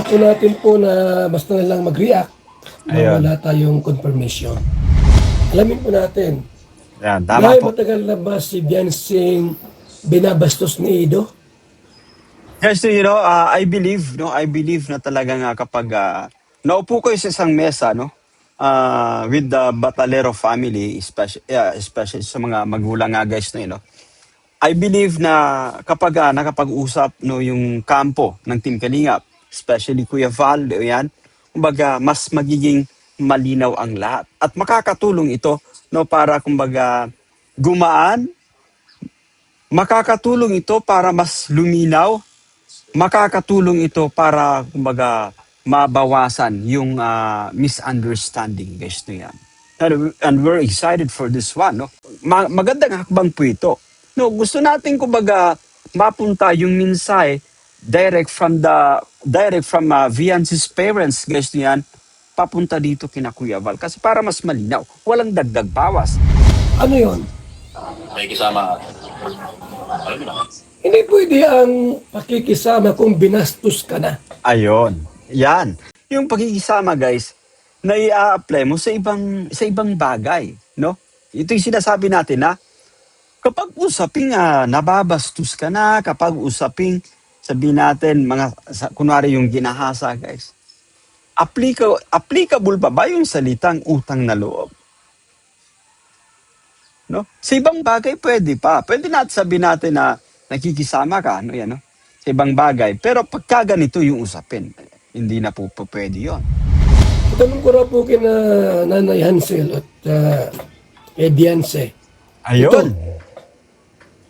Po natin po na basta na lang mag-react na Ayun. wala tayong confirmation. Alamin po natin, Yan, tama dahil po. matagal na ba si Biansing binabastos ni Ido? Guys, I believe na talaga nga kapag naupo kayo sa isang mesa, no? With the Batalero family, especially sa mga magulang nga guys, no, I believe na kapag nakapag-usap no yung kampo ng Team Kalingap, especially Kuya Val, yan, kumbaga mas magiging malinaw ang lahat at makakatulong ito no para kumbaga gumaan, makakatulong ito para mas luminaw, makakatulong ito para kumbaga mabawasan yung misunderstanding guys no yan. And we're excited for this one no. Magandang hakbang po ito. No, gusto natin kumbaga mapunta yung mensahe direct from Viance's parents guys no yan papunta dito kina Kuya Val kasi para mas malinaw, walang dagdag bawas. Ano yon? May kasama, alam mo na, Hindi pwede ang pakikisama kung binastos ka na. Ayon. Yan. Yung pagkikisama, guys, na i-apply mo sa ibang bagay, no? Ito yung sinasabi natin na kapag usaping nababastos ka na, kapag usaping sabihin natin kunwari yung ginahasa, guys. Applicable pa ba yung salitang utang na loob? No? Sa ibang bagay pwede pa. Pwede natin sabihin natin na nakikisama ka, no yan, no? Sa ibang bagay. Pero pagka ganito yung usapin, hindi na po pwede yun. Tanong ko raw po kina Nanay Hansel at kay Bianse. Ayun.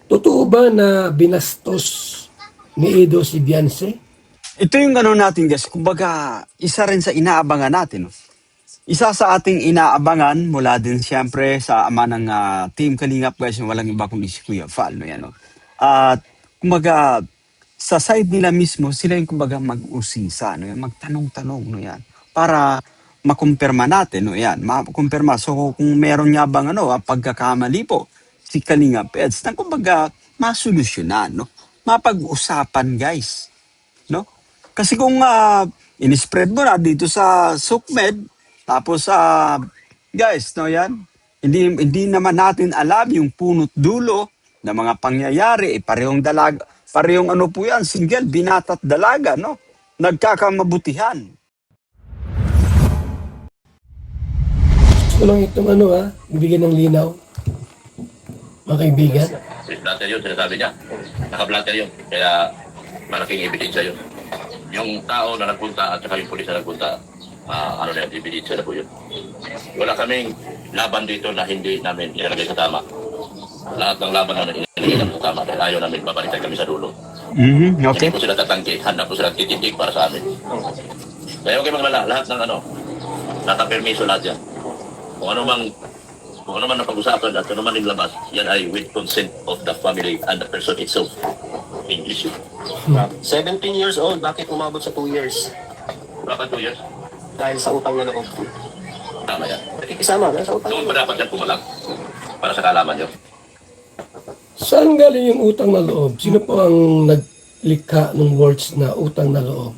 Totoo ba na binastos ni Ido si Bianse? Ito yung ano natin guys, kumbaga isa rin sa inaabangan natin. No? Isa sa ating inaabangan mula din siyempre sa ama ng Team Kalingap guys, walang iba kundi si Kuya Val. No, yan, no? At kumbaga sa side nila mismo, sila yung kumbaga mag-usisa, no? Yan, magtanong-tanong, no yan. Para makumpirma natin, no yan, makumpirma. So kung meron nga bang pagkakamali po, si Kalingap Eds, na kumbaga masolusyonan, no? Mapag-usapan guys, no? Kasi kung in-spread mo na dito sa SUCMED, tapos guys, no yan, hindi naman natin alam yung punot dulo ng mga pangyayari, parehong ano po yan, single, binata't dalaga, no? Nagkakamabutihan. Gusto lang itong bibigyan ng linaw. Mga kaibigan. blatter yun, sinasabi niya. Naka-blatter yun, kaya malaking ebidensya yun. Yung tao na nagpunta at saka yung pulis na nagpunta, ano na yun, ebidensya na po yun. Wala kaming laban dito na hindi namin ilalagay sa tama. Lahat ng laban namin ilalagay namin sa tama dahil ayaw namin babalikan kami sa dulo. Okay. Hindi po sila tatanggi, handa po sila titindig para sa amin. Kaya okay maglala, lahat ng nakapermiso lahat yan. Kung ano man ang pag-usapan at ano man yung labas, yan ay with consent of the family and the person itself. English yun. 17 years old, bakit umabot sa 2 years? Bakit 2 years? Dahil sa utang na loob. Tama yan. Nakikisama na sa utang. Doon pa dapat yan pumalang para sa kalaman nyo. Saan galing yung utang na loob? Sino po ang naglikha ng words na utang na loob?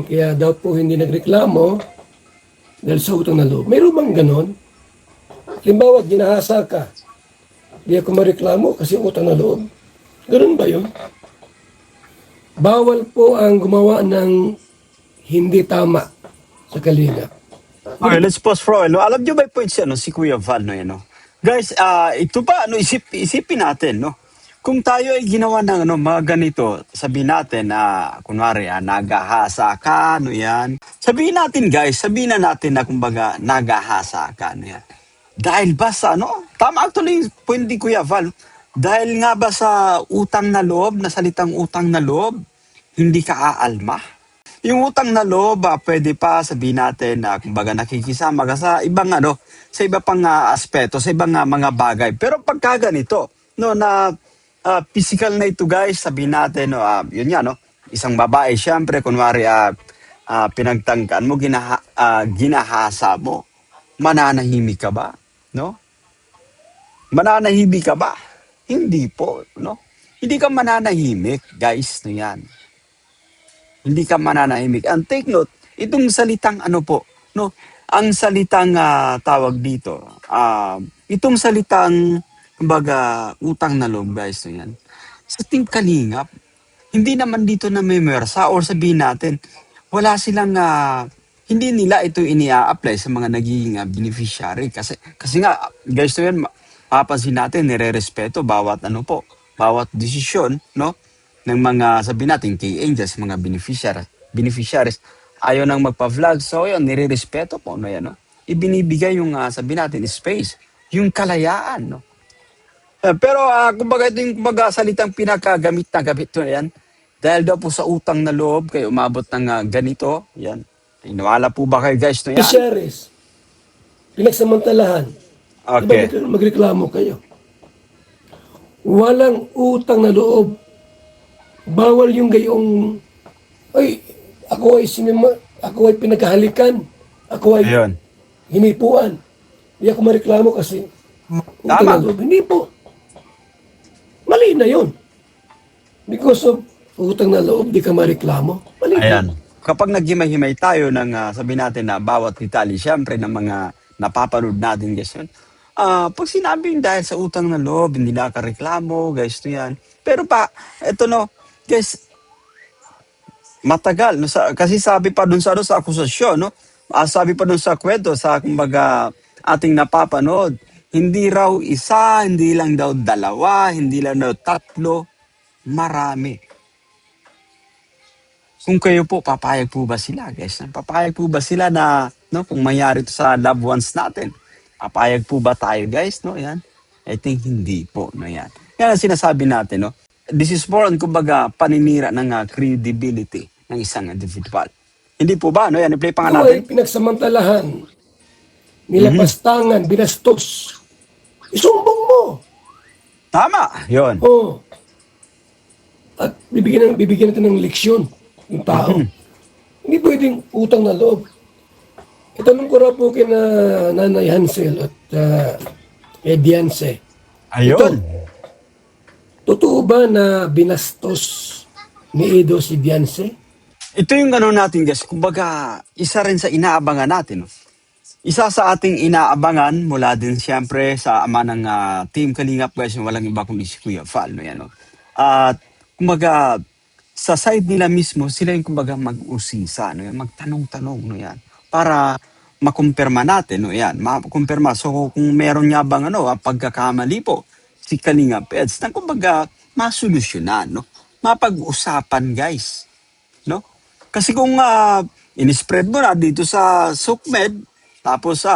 Kaya daw po hindi nagreklamo dahil sa utang na loob. Mayroon bang ganon? Halimbawa, ginahasa ka. Hindi ako mareklamo kasi utang na loob. Ganon ba yun? Bawal po ang gumawa ng hindi tama sa Kalingap. Okay, let's pause for a while. No? Alam nyo ba po si Kuya Val, no, yan, no? Guys, ito pa, isipin natin, no? Kung tayo ay ginawa ng mga ganito, sabihin natin na, kunwari, nagahasa ka, no yan. Sabihin na natin na, kumbaga, nagahasa ka, no yan. Dahil ba sa, tama actually, point ni Kuya Val, dahil nga ba sa utang na loob, na salitang utang na loob, hindi ka aalma? Yung utang na loob, pwede pa sabihin natin na kumbaga nakikisama ka sa ibang sa iba pang aspeto, sa ibang mga bagay. Pero pagka ganito, na physical na ito guys, sabihin natin, yun nga, isang babae, syempre, kunwari, pinagtangkan mo, ginahasa mo, mananahimik ka ba? No? Mananahimik ka ba? Hindi po, no? Hindi ka mananahimik, guys, no yan. Hindi ka mananahimik. And take note, itong salitang ano po, no? Ang salitang tawag dito, itong salitang, kumbaga, utang na loob, guys, no yan. Sa Team Kalingap, hindi naman dito na may mersa or sabihin natin, wala silang, hindi nila ito ini-apply sa mga nagiging beneficiary. Kasi nga, guys, no yan, papansin natin, nire-respeto bawat ano po, bawat desisyon, no? Ng mga, sabihin natin, kay angels, mga beneficiaries, ayaw nang magpa-vlog. So, yun, nire-respeto po, no, yan, no? Ibinibigay yung, sabihin natin, space, yung kalayaan, no? Pero, kumbaga, ito yung, kumbaga, salitang pinakagamit na gamit to, yan. Dahil daw po sa utang na loob, kayo umabot ng ganito, yan. Iniwala po ba kayo, guys, no, yan? Beneficiaries, pinagsamantalahan. Okay. Diba magreklamo kayo? Walang utang na loob. Bawal yung gayong, ay, ako ay pinagkahalikan. Ako ay Ayun. hinipuan. Hindi ako mareklamo kasi utang Tama. na loob. Hindi po. Mali na yun. Because of utang na loob, di ka mareklamo. Mali na. Ayan. Kapag naghimay-himay tayo ng sabihin natin na bawat detalye, syempre ng mga napapanood natin, guys, yun. Pag sinabi yung dahil sa utang na loob, hindi nakareklamo, guys, to yan. Pero pa, eto no, guys, matagal. No, kasi sabi pa dun sa, ano, sa akusasyon, no? Sabi pa dun sa kwento, sa kumbaga ating napapanood, hindi raw isa, hindi lang daw dalawa, hindi lang daw tatlo, marami. Kung kayo po, papayag po ba sila, guys? Papayag po ba sila na, no, kung mayari ito sa loved ones natin? Papayag po ba tayo, guys? No, yan. I think hindi po, no, yan. Yan ang sinasabi natin, no. This is more on, kumbaga, paninira ng credibility ng isang individual. Hindi po ba, no? Yan, i-play pa nga Ako natin. ay pinagsamantalahan. Nilapastangan, binastos. Isumbong mo. Tama, yon. Oo. At bibigyan natin ng leksyon yung tao. Hindi pwedeng utang na loob. Itanong ko raw po kina Nanay Hansel at kay Dianse. Ayun. Totoo ba na binastos ni Edo si Dianse? Ito yung ano natin, guys. Kumbaga, isa rin sa inaabangan natin, no? Isa sa ating inaabangan mula din siyempre sa ama ng Team Kalingap, guys, yung walang iba kundi si Kuya Val, no, yan, no? At kumbaga, sa side nila mismo, sila yung kumbaga mag-usisa, no, yan, magtanong-tanong, no, yan, para makumpirma natin, no, yan, makumpirma. So kung meron nga bang pagkakamali po si Kalingap Eds, na kumbaga masolusyonan, no, mapag-usapan, guys, no? Kasi kung in-spread mo na dito sa SUCMED, tapos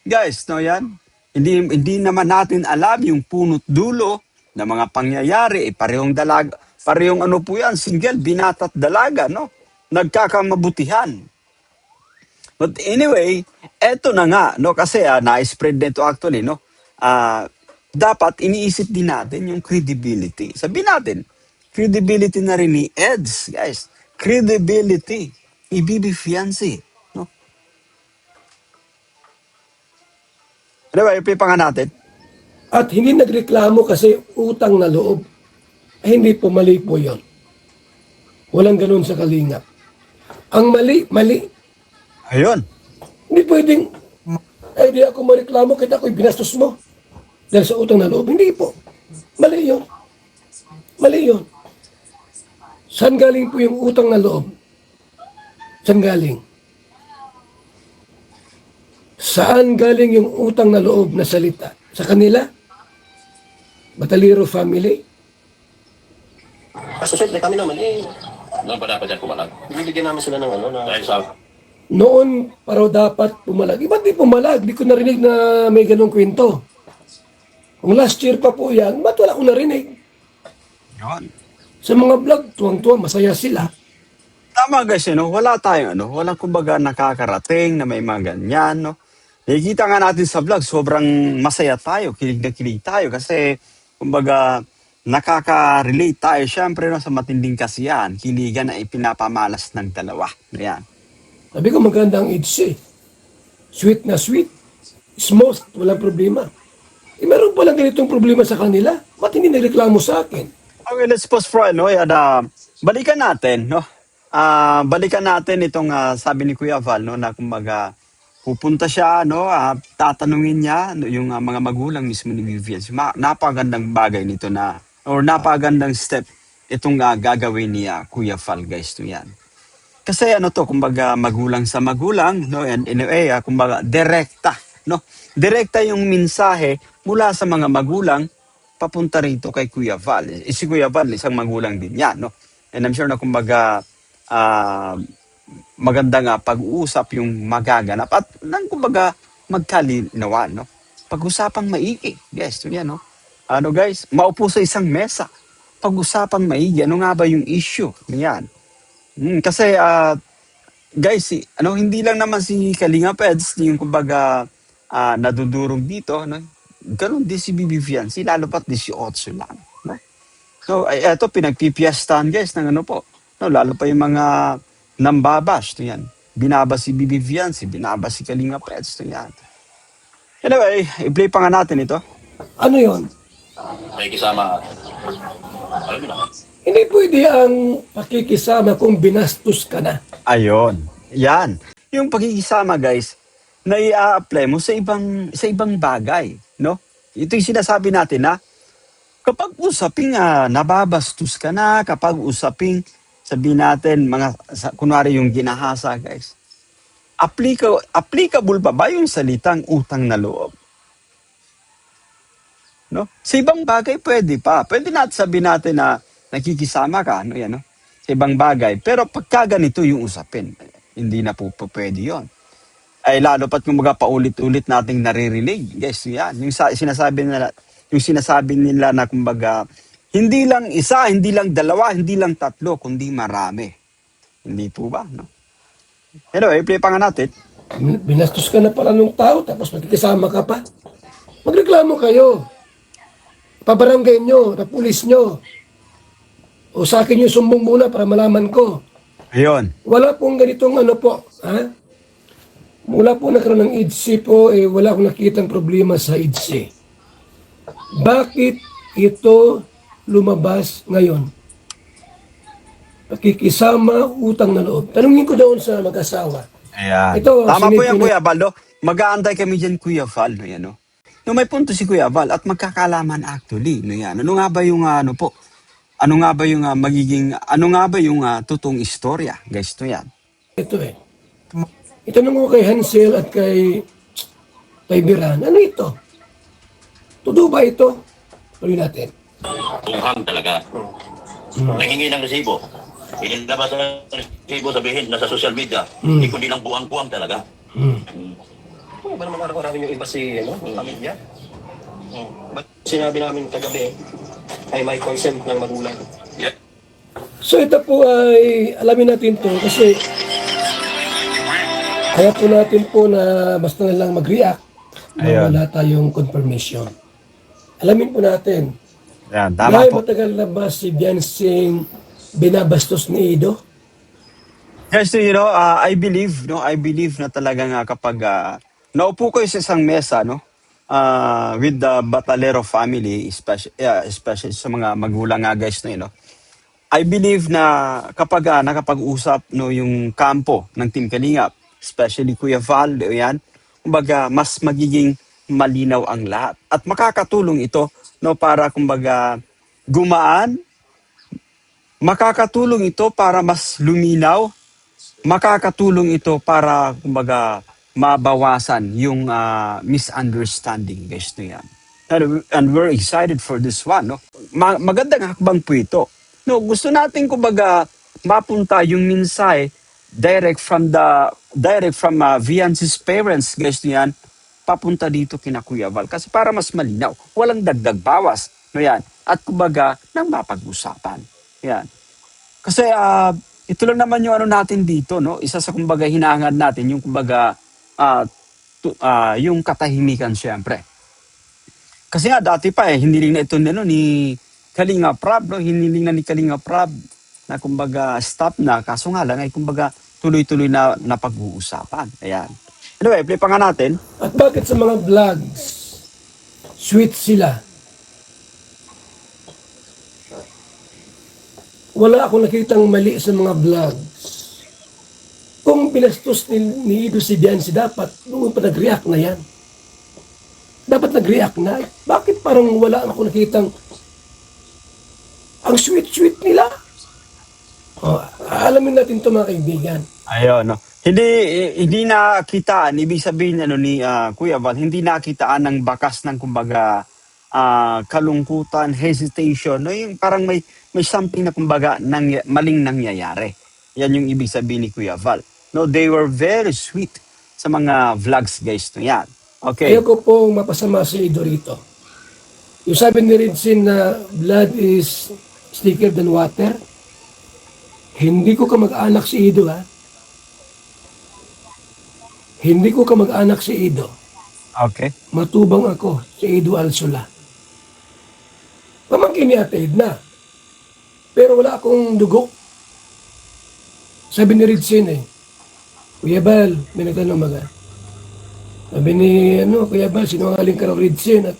guys, no, yan, hindi naman natin alam yung punot dulo ng mga pangyayari, parehong dalaga, parehong ano po yan, single, binata at dalaga, no? Nagkakamabutihan. But anyway, eto na nga, no, kasi na-spread nito actually, no. Dapat iniisip din natin yung credibility. Sabihin natin, credibility na rin ni Eds, guys. Credibility. Ibibi fiancé, no? Anyway, ipipa nga natin. At hindi nagreklamo kasi utang na loob. Hindi po, mali po yun. Walang ganun sa Kalingap. Ang mali. Ayun. Hindi pwedeng, ay di ako mareklamo kita ako'y binastos mo. Dahil sa utang na loob. Hindi po. Mali yun. Mali yun. Saan galing po yung utang na loob? Saan galing? Saan galing yung utang na loob na salita? Sa kanila? Bataliro family? Kaso syempre kami naman, Noon pa dapat yan pumalag. binibigyan namin sila ng Dahil sa Noon, paraw dapat pumalag. Ba't di pumalag? Di ko narinig na may ganong kwento. Kung last year pa po yan, ba't wala ko narinig? Yun. Sa mga vlog, tuwang-tuwang, masaya sila. Tama guys, wala tayong walang kumbaga nakakarating na may mga ganyan, no. Nakikita nga natin sa vlog, sobrang masaya tayo, kilig na kilig tayo kasi kumbaga nakaka-relate tayo syempre, no, sa matinding kasiyahan, kiligan na ipinapamalas ng dalawa. Ayan. Sabi ko, maganda ang age eh. Sweet na sweet. Smooth, walang problema. Meron palang ganitong problema sa kanila. Ba't hindi nagreklamo sa akin? Okay, let's pause for no. Yan, balikan natin, no. balikan natin itong sabi ni Kuya Val, no, na kumbaga pupunta siya, no, tatanungin niya no, yung mga magulang mismo ni Vivian. Napakagandang bagay nito na, or napakagandang step itong gagawin ni Kuya Val, guys, to yan. Kasi ano to, kumbaga magulang sa magulang, no, and in a way, kumbaga direkta, no, direkta yung mensahe mula sa mga magulang papunta rito kay Kuya Val. Si Kuya Val, isang magulang din yan, no. And I'm sure na kumbaga maganda nga pag-uusap yung magaganap at nang kumbaga magkalinawan, no. Pag-usapang maigi, guys, to yan, no. Ano guys, maupo sa isang mesa, pag-usapang maigi, ano nga ba yung issue? Yan. Kasi guys, hindi lang naman si Kalinga Peds yung kumbaga nadudurog dito, no? Ganun din si Bibi Fiancé, lalo pat 18 lang, no? So, eto, pinagpipiyastahan guys ng ano po, no? Lalo pa yung mga nambabash, to yan. Binabas si Bibi Fiancé, binabas si Kalinga Peds, to yan. Anyway, i-play pa nga natin ito. Ano yon? May kisama. Alam mo na. Hindi pwede ang pakikisama kung binastos ka na. Ayon. Yan. Yung pagkikisama, guys, na i-apply mo sa ibang bagay, no? Ito yung sinasabi natin na kapag usaping nababastos ka na, kapag usaping sabihin natin kunwari yung ginahasa, guys. Applicable pa ba yung salitang utang na loob? No? Sa ibang bagay pwede pa. Pwede natin sabihin natin na nakikisama ka, no, yan, no? Sa ibang bagay. Pero pagka ganito yung usapin, hindi na po pwede yun. Ay lalo pat kumbaga paulit-ulit nating naririnig. Guys, yan. Yung sinasabi nila na kumbaga, hindi lang isa, hindi lang dalawa, hindi lang tatlo, kundi marami. Hindi po ba, no? Anyway, play pa nga natin. Binastos ka na pala ng tao, tapos magkikisama ka pa. Magreklamo kayo. Pabarangay nyo, na pulis nyo. O sa akin yung sumbong muna para malaman ko. Ayun. Wala pong ganitong ano po. Ha? Mula po nagkaroon ng IDSI po, wala akong nakitang problema sa IDSI. Bakit ito lumabas ngayon? Pakikisama, utang na loob. Tanungin ko doon sa mag-asawa. Ayan. Ito, Tama po yan, sinipin- Kuya Val. No? Mag-aantay kami dyan, Kuya Val. No, yan, no? No, may punto si Kuya Val at magkakalaman actually. No, yan. Ano nga ba yung ano nga ba yung totoong istorya? Guys, to yan. Ito Itanong ko kay Hansel at kay Biran. Ano ito? Totoo ba ito? Tuloy natin. Tunghang talaga. Nangingi ng resibo. Inilabas sa resibo, sabihin, nasa social media. Hindi kundi lang buwang-buwang talaga. Ano ba naman araw-araw yung iba si, pamilya? Ba't sinabi namin kagabi ay may consent ng magulang? Yeah. So ito po ay alamin natin to kasi kaya po natin po na basta na lang mag-react na Ayun. wala tayong confirmation. Alamin po natin. Ayan, tama Dahil po. matagal na ba si Biansing binabastos ni Ido? Yes, so, I believe na talaga nga kapag naupo kayo sa isang mesa, no, with the Batalero family, especially sa mga magulang nga guys, no, I believe na kapag nakapag-usap no yung kampo ng Team Kalingap, especially Kuya Val, yan, kumbaga mas magiging malinaw ang lahat at makakatulong ito no para kumbaga gumaan, makakatulong ito para mas luminaw, makakatulong ito para kumbaga mabawasan yung misunderstanding, guys, no yan. And we're excited for this one, no. Magandang hakbang po ito. No, gusto natin kumbaga mapunta yung mensahe direct from Viance's parents, guys, no yan, papunta dito kina Kuya Val kasi para mas malinaw, walang dagdag bawas, no yan. At kumbaga nang mapag-usapan. Yan. Kasi ito lang naman yung ano natin dito, no? Isa sa kumbaga hinahangad natin yung kumbaga yung katahimikan syempre. Kasi nga dati pa hindi rin na ito ni Kalinga Prab, no? Hiniling na ni Kalinga Prab na kumbaga stop na, kaso nga lang ay kumbaga tuloy-tuloy na pag-uusapan. Ayan. Anyway, play pa nga natin. At bakit sa mga vlogs, sweet sila? wala akong nakitang mali sa mga vlogs. Kung pinastos ni Ido si Bianci, dapat noon pa nag-react na yan. Dapat nag-react na. Bakit parang wala akong nakitang ang sweet-sweet nila? Oh, alamin natin ito mga kaibigan. Ayun, no. Hindi nakitaan, ibig sabihin ano ni Kuya Val, hindi nakitaan ng bakas ng kumbaga kalungkutan, hesitation, no, yung parang may something na kumbaga maling nangyayari. Yan yung ibig sabihin ni Kuya Val. No, they were very sweet sa mga vlogs guys no yan. Okay. Ayoko pong mapasama si Ido rito. Yung sabi ni Ridsin na blood is thicker than water, hindi ko kamag-anak si Ido, ha? Hindi ko kamag-anak si Ido. Okay. Matubang ako si Ido Alsula. Pamangkin ni Ate Edna. Pero wala akong dugo. Sabi ni Ridsin Kuya Bal, may nagtanong maga. Sabi ni, Kuya Bal, sinungaling ka ng Ridsin at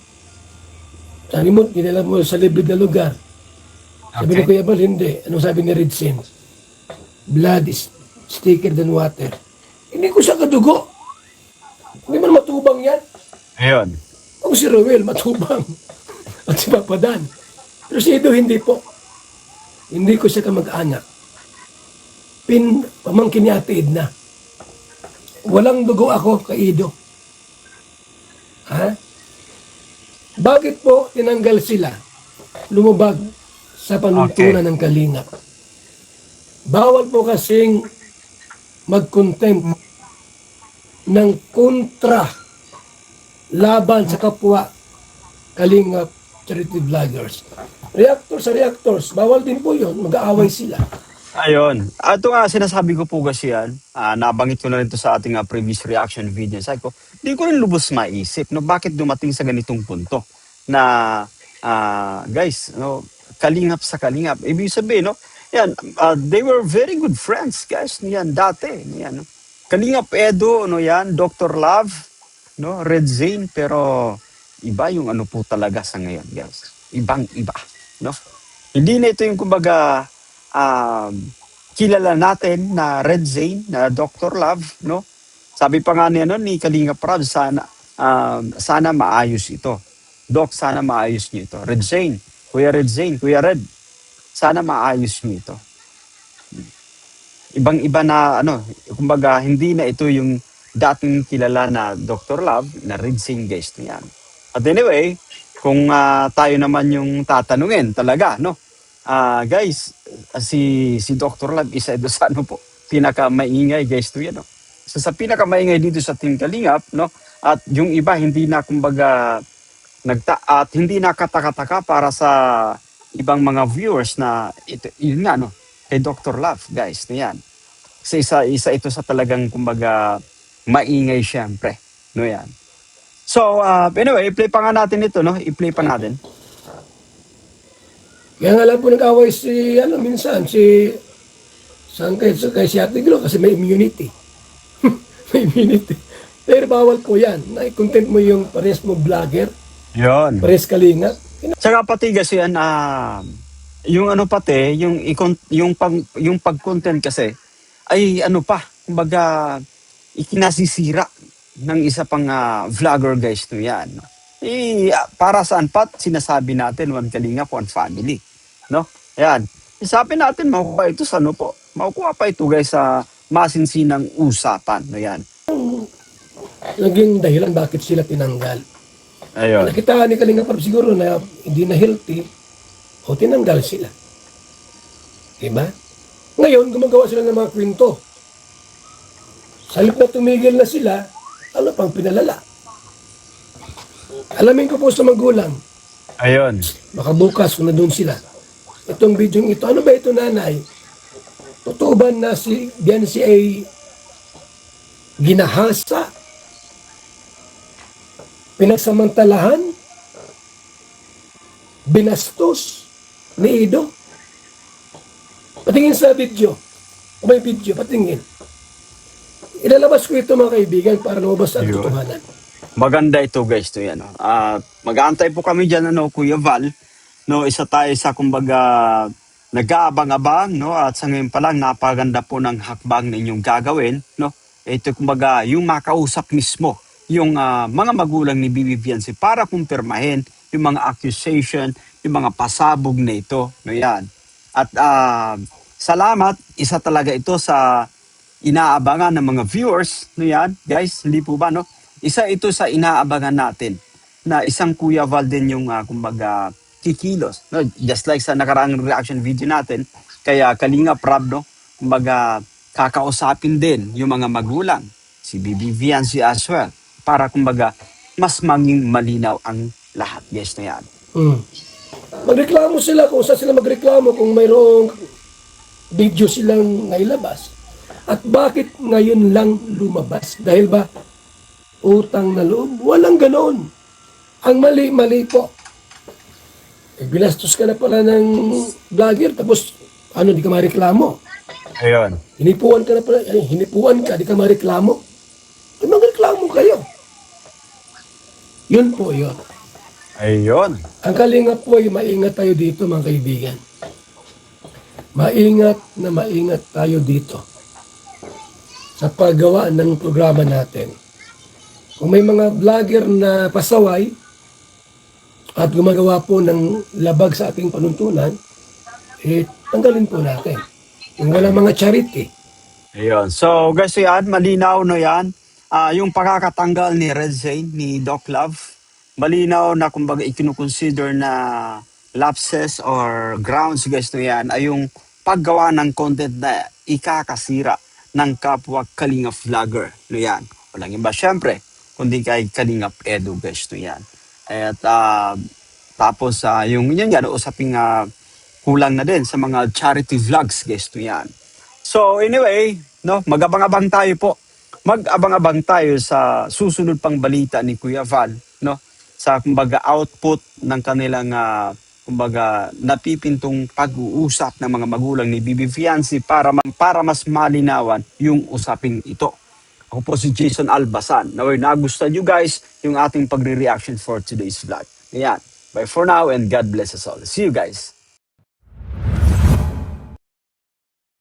sabi mo, dinala mo sa liblib na lugar. Sabi ni Okay. Kuya Bal, hindi. Anong sabi ni Ridsin? Blood is thicker than water. Hindi ko siya kadugo. Hindi man matubang yan. Ayun. Kung si Roel, matubang. At si Papa Dan. Pero si Ido, hindi po. Hindi ko siya kamag-anak. Pamangkin ni Ate Edna. Walang dugo ako kay Ido. Ha? Bakit po tinanggal sila? Lumubag sa panuntunan ng Kalingap. Bawal po kasing mag-contempt ng kontra laban sa kapwa Kalingap charity vloggers. Reactors, bawal din po yun. Mag-aaway sila. Ayun. Ito nga, sinasabi ko po kasi yan, nabanggit ko na rin to sa ating previous reaction video. Sabi ko, di ko rin lubos maisip, no, bakit dumating sa ganitong punto na, guys, no, kalingap sa kalingap. Ibig sabihin, no, yan, they were very good friends, guys, yan, dati. Yan, no. Kalingap Edo, no, yan, Dr. Love, no, Red Zane, pero iba yung ano po talaga sa ngayon, guys. Ibang-iba, no. Hindi na ito yung kumbaga, kilala natin na Red Zane, na Dr. Love, no? Sabi pa nga niya ni Kalinga Prab, sana maayos ito. Doc, sana maayos niyo ito. Red Zane, Kuya Red, sana maayos niyo ito. Ibang-iba na, kumbaga, hindi na ito yung dating kilala na Dr. Love, na Red Zane, guys, na yan. At anyway, kung tayo naman yung tatanungin talaga, no? Guys, si Dr. Love isa ito sa po, pinaka-maingay guys to yan. No? So, sa pinaka-maingay dito sa Team Kalingap, no? At yung iba hindi na kumbaga at hindi na kataka-taka para sa ibang mga viewers na yun nga, no? Kay Dr. Love, guys, na yan. Kasi isa ito sa talagang kumbaga maingay syempre, no yan. So, anyway, i-play pa nga natin ito, no? I-play pa natin. Kaya nga lang po nag-away minsan, kay si Ate Glo kasi may immunity. May immunity. Pero bawal po yan. Na-content mo yung pares mo vlogger, Yun. pares kalinga. Tsaka pati kasi yan, yung pati, yung pag-content kasi, ay kumbaga, ikinasisira ng isa pang vlogger guys to yan. No? Para saan pat sinasabi natin, one Kalingap, one family. No? Yan. Isapin natin, makukuha ito sa po. Makukuha pa ito guys sa masinsinang usapan. No? Yan. Naging dahilan bakit sila tinanggal. Ayun. Nakita ni Kalinga Prab siguro na hindi na healthy o tinanggal sila. Diba? Ngayon, gumagawa sila ng mga kwento. Sa halip na tumigil na sila, ano pang pinalala? Alamin ko po sa magulang. Ayun. Baka bukas kung na doon sila. Itong video ito, ano ba ito nanay? Totoo ba na si Bianci ay ginahasa? Pinagsamantalahan? Binastos? Ni Ido? Patingin sa video. O may video, patingin. Ilalabas ko ito mga kaibigan para lumabas ang Ayun. totohanan. Maganda ito guys to yan. Mag-aantay po kami dyan, Kuya Val. No, isa tayo sa kumbaga nag-aabang-abang, no? At sa ngayon pa lang, napaganda po ng hakbang na inyong gagawin, no? Ito kumbaga, yung makausap mismo, yung mga magulang ni Bibi Fiancé para kumpirmahin yung mga accusation, yung mga pasabog na ito, no yan. At salamat, isa talaga ito sa inaabangan ng mga viewers, no yan, guys, hindi po ba, no? Isa ito sa inaabangan natin na isang Kuya Val din yung kumbaga kikilos. No? Just like sa nakaraang reaction video natin, kaya Kalinga Prab, no? Kumbaga kakausapin din yung mga magulang, si Bibi Fiancé as well, para kumbaga mas maging malinaw ang lahat, guys, na yan. Magreklamo sila kung saan sila magreklamo kung mayroong video silang nailabas. At bakit ngayon lang lumabas? Dahil ba utang na loob? Walang ganon. Ang mali po. Binastos ka na pala ng vlogger, tapos di ka mareklamo. Ayun. Hinipuan ka na pala, hinipuan ka, di ka mareklamo. Magreklamo kayo. Yun po yun. Ayun. Ang kalinga po ay maingat tayo dito, mga kaibigan. Maingat tayo dito sa paggawa ng programa natin. Kung may mga vlogger na pasaway at gumagawa po ng labag sa ating panuntunan, tanggalin po natin. Yung wala mga charity. Ayun. So, guys, yan, malinaw na yan. Yung pakakatanggal ni Red Zane, ni Doc Love, malinaw na kumbaga ikinukonsider na lapses or grounds, guys, na yan ay yung paggawa ng content na ikakasira ng kapwa Kalingap vlogger. No yan. Walang iba, syempre, kundi kay Kalingap Edu, guys, no yan. At tapos yung yun yan, usaping kulang na din sa mga charity vlogs, guys, no yan. So anyway, no, mag-abang-abang tayo po. Mag-abang-abang tayo sa susunod pang balita ni Kuya Val, no? Sa kumbaga output ng kanilang kumbaga napipintong pag-uusap ng mga magulang ni Bibi Fiancé para mas malinawan yung usaping ito. Ako po si Jason Albasan. Naway nagustuhan nyo guys yung ating pagre-reaction for today's vlog. Ayan. Bye for now and God bless us all. See you guys.